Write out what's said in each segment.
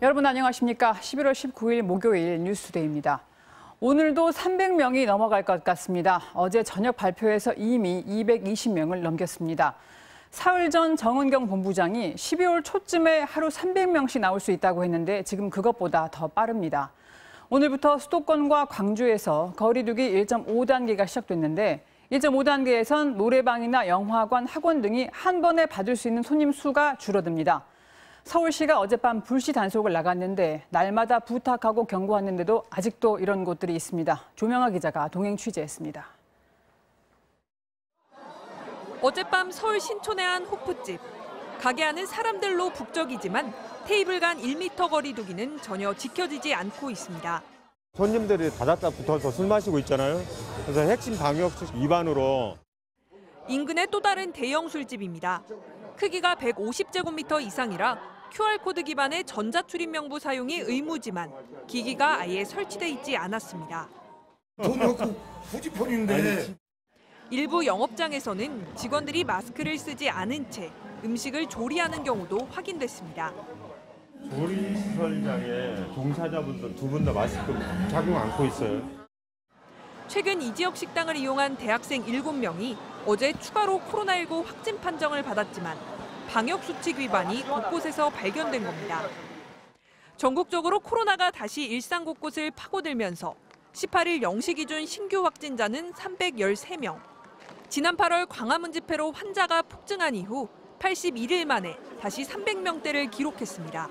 여러분 안녕하십니까? 11월 19일 목요일 뉴스데이입니다. 오늘도 300명이 넘어갈 것 같습니다. 어제 저녁 발표에서 이미 220명을 넘겼습니다. 사흘 전 정은경 본부장이 12월 초쯤에 하루 300명씩 나올 수 있다고 했는데 지금 그것보다 더 빠릅니다. 오늘부터 수도권과 광주에서 거리두기 1.5단계가 시작됐는데 1.5단계에선 노래방이나 영화관, 학원 등이 한 번에 받을 수 있는 손님 수가 줄어듭니다. 서울시가 어젯밤 불시 단속을 나갔는데 날마다 부탁하고 경고하는데도 아직도 이런 곳들이 있습니다. 조명아 기자가 동행 취재했습니다. 어젯밤 서울 신촌의 한 호프집. 가게 안은 사람들로 북적이지만 테이블 간 1m 거리두기는 전혀 지켜지지 않고 있습니다. 손님들이 다닥다 붙어서 술 마시고 있잖아요. 그래서 핵심 방역 위반으로. 인근의 또 다른 대형 술집입니다. 크기가 150제곱미터 이상이라 QR코드 기반의 전자출입 명부 사용이 의무지만 기기가 아예 설치돼 있지 않았습니다. 돈이 없고 후지폰인데. 일부 영업장에서는 직원들이 마스크를 쓰지 않은 채 음식을 조리하는 경우도 확인됐습니다. 조리시설장에 종사자분들 두 분 다 마스크 착용 않고 있어요. 최근 이 지역 식당을 이용한 대학생 7명이 어제 추가로 코로나19 확진 판정을 받았지만 방역수칙 위반이 곳곳에서 발견된 겁니다. 전국적으로 코로나가 다시 일상 곳곳을 파고들면서 18일 0시 기준 신규 확진자는 313명. 지난 8월 광화문 집회로 환자가 폭증한 이후 81일 만에 다시 300명대를 기록했습니다.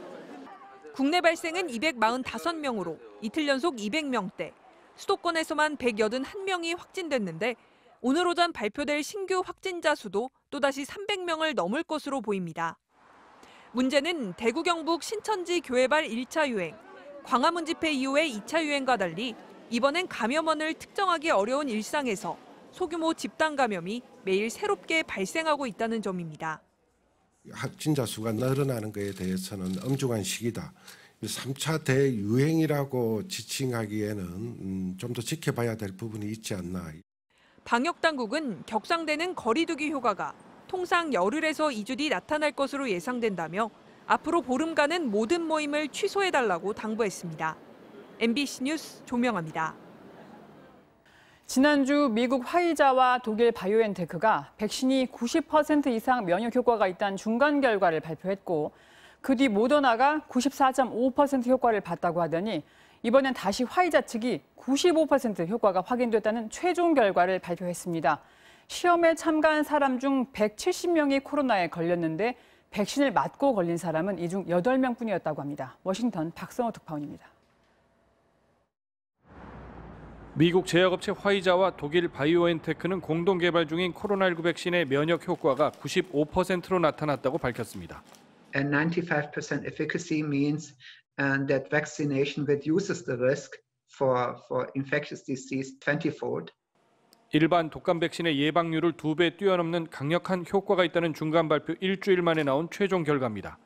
국내 발생은 245명으로 이틀 연속 200명대, 수도권에서만 181명이 확진됐는데 오늘 오전 발표될 신규 확진자 수도 또다시 300명을 넘을 것으로 보입니다. 문제는 대구 경북 신천지 교회발 1차 유행, 광화문 집회 이후의 2차 유행과 달리 이번엔 감염원을 특정하기 어려운 일상에서 소규모 집단 감염이 매일 새롭게 발생하고 있다는 점입니다. 확진자 수가 늘어나는 것에 대해서는 엄중한 시기다. 3차 대유행이라고 지칭하기에는 좀 더 지켜봐야 될 부분이 있지 않나. 방역당국은 격상되는 거리두기 효과가 통상 열흘에서 2주 뒤 나타날 것으로 예상된다며 앞으로 보름간은 모든 모임을 취소해달라고 당부했습니다. MBC 뉴스 조명아입니다. 지난주 미국 화이자와 독일 바이오엔테크가 백신이 90% 이상 면역 효과가 있다는 중간 결과를 발표했고 그 뒤 모더나가 94.5% 효과를 봤다고 하더니 이번엔 다시 화이자 측이 95% 효과가 확인됐다는 최종 결과를 발표했습니다. 시험에 참가한 사람 중 170명이 코로나에 걸렸는데 백신을 맞고 걸린 사람은 이 중 8명뿐이었다고 합니다. 워싱턴 박성호 특파원입니다. 미국 제약업체 화이자와 독일 바이오엔테크는 공동 개발 중인 코로나19 백신의 면역 효과가 95%로 나타났다고 밝혔습니다. And 95% efficacy means that vaccination reduces the risk for infectious disease 20-fold. 일반 독감 백신의 예방률을 2배 뛰어넘는 강력한 효과가 있다는 중간 발표 일주일 만에 나온 최종 결과입니다.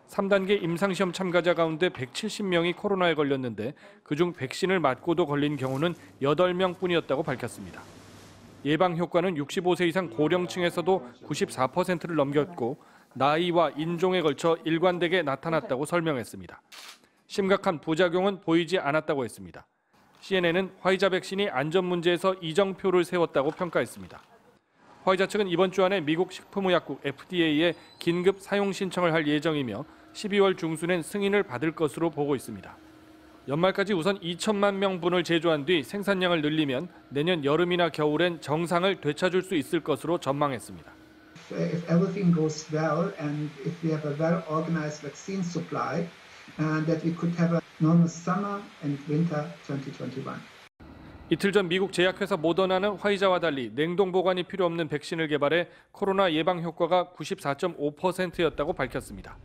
3단계 임상시험 참가자 가운데 170명이 코로나에 걸렸는데 그중 백신을 맞고도 걸린 경우는 8명뿐이었다고 밝혔습니다. 예방 효과는 65세 이상 고령층에서도 94%를 넘겼고 나이와 인종에 걸쳐 일관되게 나타났다고 설명했습니다. 심각한 부작용은 보이지 않았다고 했습니다. CNN은 화이자 백신이 안전 문제에서 이정표를 세웠다고 평가했습니다. 화이자 측은 이번 주 안에 미국 식품의약국 FDA에 긴급 사용 신청을 할 예정이며 12월 중순엔 승인을 받을 것으로 보고 있습니다. 연말까지 우선 2천만 명분을 제조한 뒤 생산량을 늘리면 내년 여름이나 겨울엔 정상을 되찾을 수 있을 것으로 전망했습니다. If everything goes well and if we have a well-organized vaccine supply, that we could have a normal summer and winter 2021. 이틀 전 미국 제약회사 모더나는 화이자와 달리 냉동 보관이 필요 없는 백신을 개발해 코로나 예방 효과가 94.5%였다고 밝혔습니다.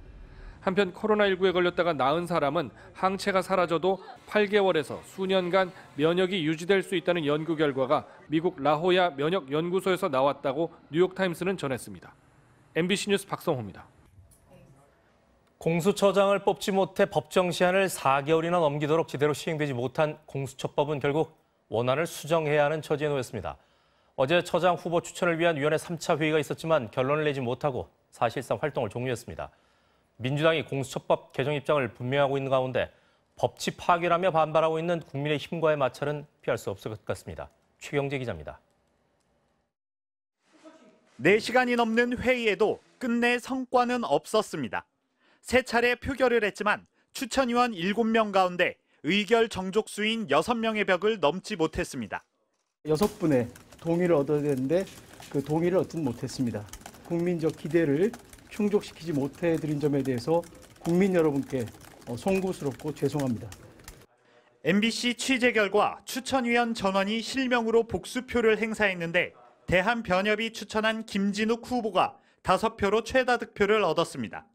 한편 코로나19에 걸렸다가 나은 사람은 항체가 사라져도 8개월에서 수년간 면역이 유지될 수 있다는 연구 결과가 미국 라호야 면역연구소에서 나왔다고 뉴욕타임스는 전했습니다. MBC 뉴스 박성호입니다. 공수처장을 뽑지 못해 법정 시한을 4개월이나 넘기도록 제대로 시행되지 못한 공수처법은 결국 원안을 수정해야 하는 처지에 놓였습니다. 어제 처장 후보 추천을 위한 위원회 3차 회의가 있었지만 결론을 내지 못하고 사실상 활동을 종료했습니다. 민주당이 공수처법 개정 입장을 분명하고 있는 가운데 법치 파괴라며 반발하고 있는 국민의힘과의 마찰은 피할 수 없을 것 같습니다. 최경재 기자입니다. 4시간이 넘는 회의에도 끝내 성과는 없었습니다. 3차례 표결을 했지만 추천위원 7명 가운데 의결 정족수인 6명의 벽을 넘지 못했습니다. 6분의 동의를 얻어야 되는데 그 동의를 얻지 못했습니다. 국민적 기대를 충족시키지 못해드린 점에 대해서 국민 여러분께 송구스럽고 죄송합니다. MBC 취재 결과 추천위원 전원이 실명으로 복수표를 행사했는데 대한변협이 추천한 김진욱 후보가 5표로 최다 득표를 얻었습니다.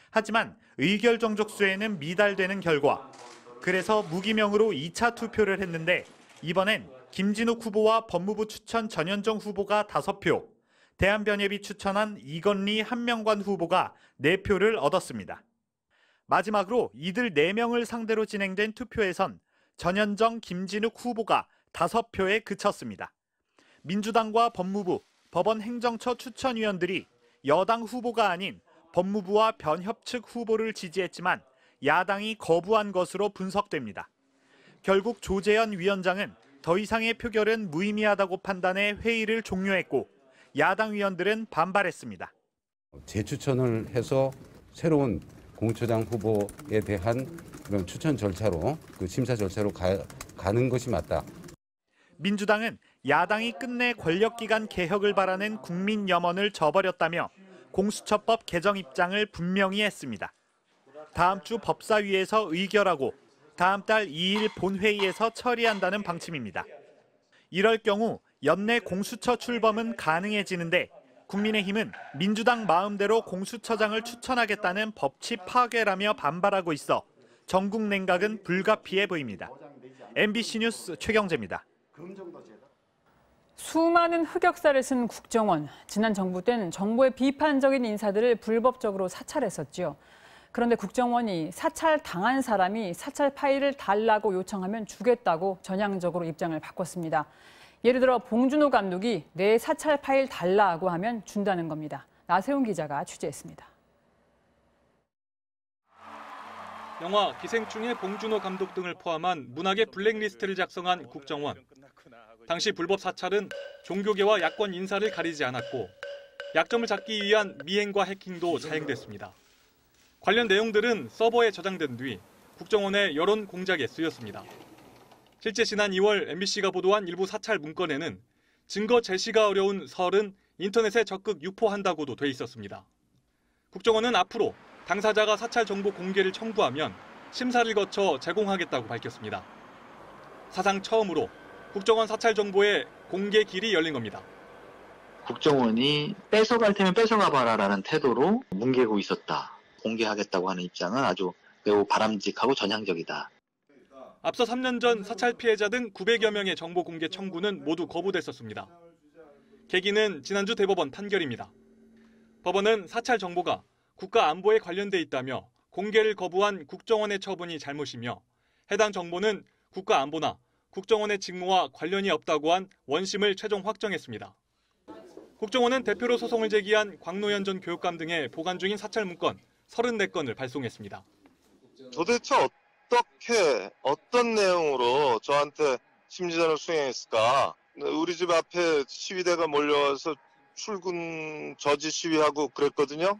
하지만 의결 정족수에는 미달되는 결과. 그래서 무기명으로 2차 투표를 했는데 이번엔 김진욱 후보와 법무부 추천 전현정 후보가 5표, 대한변협이 추천한 이건리 한명관 후보가 4표를 얻었습니다. 마지막으로 이들 4명을 상대로 진행된 투표에선 전현정, 김진욱 후보가 5표에 그쳤습니다. 민주당과 법무부, 법원 행정처 추천위원들이 여당 후보가 아닌 법무부와 변협 측 후보를 지지했지만 야당이 거부한 것으로 분석됩니다. 결국 조재현 위원장은 더 이상의 표결은 무의미하다고 판단해 회의를 종료했고 야당 위원들은 반발했습니다. 재추천을 해서 새로운 공처장 후보에 대한 그런 추천 절차로 그 심사 절차로 가는 것이 맞다. 민주당은 야당이 끝내 권력기관 개혁을 바라는 국민 염원을 저버렸다며 공수처법 개정 입장을 분명히 했습니다. 다음 주 법사위에서 의결하고 다음 달 2일 본회의에서 처리한다는 방침입니다. 이럴 경우 연내 공수처 출범은 가능해지는데 국민의힘은 민주당 마음대로 공수처장을 추천하겠다는 법치 파괴라며 반발하고 있어 전국 냉각은 불가피해 보입니다. MBC 뉴스 최경재입니다. 수많은 흑역사를 쓴 국정원. 지난 정부 땐 정부의 비판적인 인사들을 불법적으로 사찰했었죠. 그런데 국정원이 사찰당한 사람이 사찰 파일을 달라고 요청하면 주겠다고 전향적으로 입장을 바꿨습니다. 예를 들어 봉준호 감독이 내 사찰 파일 달라고 하면 준다는 겁니다. 나세훈 기자가 취재했습니다. 영화 기생충의 봉준호 감독 등을 포함한 문학의 블랙리스트를 작성한 국정원. 당시 불법 사찰은 종교계와 야권 인사를 가리지 않았고 약점을 잡기 위한 미행과 해킹도 자행됐습니다. 관련 내용들은 서버에 저장된 뒤 국정원의 여론 공작에 쓰였습니다. 실제 지난 2월 MBC가 보도한 일부 사찰 문건에는 증거 제시가 어려운 설은 인터넷에 적극 유포한다고도 돼 있었습니다. 국정원은 앞으로 당사자가 사찰 정보 공개를 청구하면 심사를 거쳐 제공하겠다고 밝혔습니다. 사상 처음으로 국정원 사찰 정보의 공개 길이 열린 겁니다. 국정원이 뺏어갈 테면 뺏어가 봐라라는 태도로 뭉개고 있었다. 공개하겠다고 하는 입장은 아주 매우 바람직하고 전향적이다. 앞서 3년 전 사찰 피해자 등 900여 명의 정보 공개 청구는 모두 거부됐었습니다. 계기는 지난주 대법원 판결입니다. 법원은 사찰 정보가 국가 안보에 관련돼 있다며 공개를 거부한 국정원의 처분이 잘못이며 해당 정보는 국가 안보나 국정원의 직무와 관련이 없다고 한 원심을 최종 확정했습니다. 국정원은 대표로 소송을 제기한 광노현 전 교육감 등의 보관 중인 사찰 문건 34건을 발송했습니다. 도대체 어떤 내용으로 저한테 심리전을 수행했을까? 우리 집 앞에 시위대가 몰려와서 출근 저지 시위하고 그랬거든요.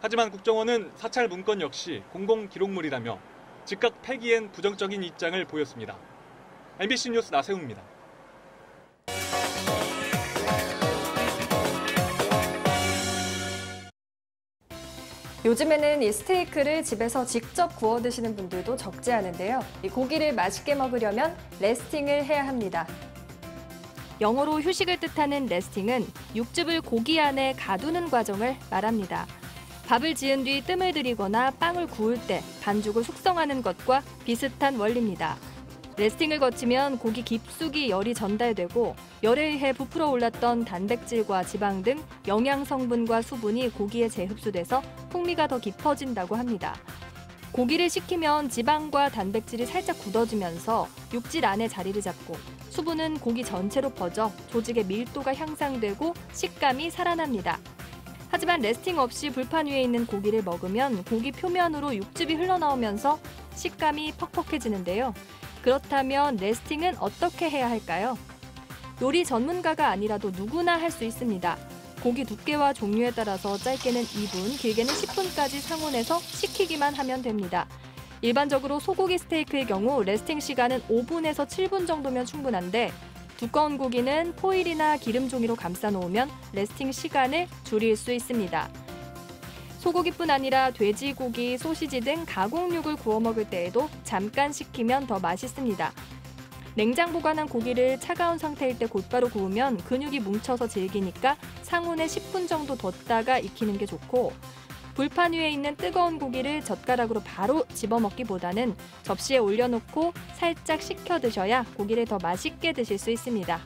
하지만 국정원은 사찰 문건 역시 공공기록물이라며 즉각 폐기엔 부정적인 입장을 보였습니다. MBC 뉴스 나세훈입니다. 요즘에는 이 스테이크를 집에서 직접 구워 드시는 분들도 적지 않은데요. 이 고기를 맛있게 먹으려면 레스팅을 해야 합니다. 영어로 휴식을 뜻하는 레스팅은 육즙을 고기 안에 가두는 과정을 말합니다. 밥을 지은 뒤 뜸을 들이거나 빵을 구울 때 반죽을 숙성하는 것과 비슷한 원리입니다. 레스팅을 거치면 고기 깊숙이 열이 전달되고 열에 의해 부풀어 올랐던 단백질과 지방 등 영양 성분과 수분이 고기에 재흡수돼서 풍미가 더 깊어진다고 합니다. 고기를 식히면 지방과 단백질이 살짝 굳어지면서 육질 안에 자리를 잡고 수분은 고기 전체로 퍼져 조직의 밀도가 향상되고 식감이 살아납니다. 하지만 레스팅 없이 불판 위에 있는 고기를 먹으면 고기 표면으로 육즙이 흘러나오면서 식감이 퍽퍽해지는데요. 그렇다면 레스팅은 어떻게 해야 할까요? 요리 전문가가 아니라도 누구나 할 수 있습니다. 고기 두께와 종류에 따라서 짧게는 2분, 길게는 10분까지 상온에서 식히기만 하면 됩니다. 일반적으로 소고기 스테이크의 경우 레스팅 시간은 5분에서 7분 정도면 충분한데 두꺼운 고기는 포일이나 기름 종이로 감싸 놓으면 레스팅 시간을 줄일 수 있습니다. 소고기뿐 아니라 돼지고기, 소시지 등 가공육을 구워 먹을 때에도 잠깐 식히면 더 맛있습니다. 냉장 보관한 고기를 차가운 상태일 때 곧바로 구우면 근육이 뭉쳐서 질기니까 상온에 10분 정도 뒀다가 익히는 게 좋고, 불판 위에 있는 뜨거운 고기를 젓가락으로 바로 집어먹기보다는 접시에 올려놓고 살짝 식혀 드셔야 고기를 더 맛있게 드실 수 있습니다.